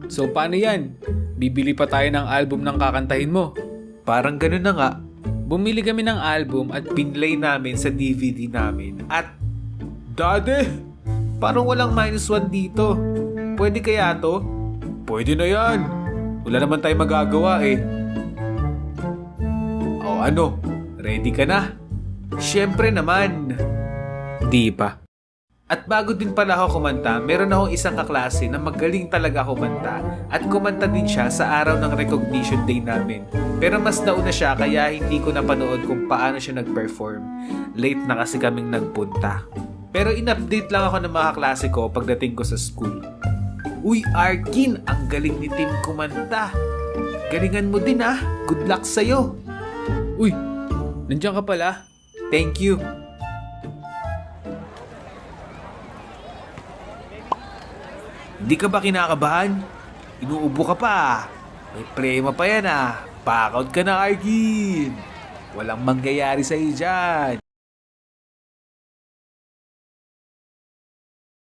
So paano yan? Bibili pa tayo ng album ng kakantahin mo. Parang ganun na nga. Bumili kami ng album at Pinlay namin sa DVD namin. At, Daddy, parang walang -1 dito. Pwede kaya to? Pwede na yan. Wala naman tayo magagawa eh. O ano, ready ka na? Siyempre naman. di pa. At bago din pala ako kumanta, meron akong isang kaklase na magaling talaga kumanta at kumanta din siya sa araw ng recognition day namin. Pero mas nauna siya kaya hindi ko napanood kung paano siya nag-perform. Late na kasi kaming nagpunta. Pero in-update lang ako ng mga kaklase ko pagdating ko sa school. Uy, Arkin, ang galing ni Tim kumanta. Galingan mo din ah. Good luck sa'yo. Uy, nandiyan ka pala. Thank you. Hindi ka ba kinakabahan? Inuubo ka pa. May prema pa yan ah. Pack out ka na, Arkin. Walang mangyayari sa'yo dyan.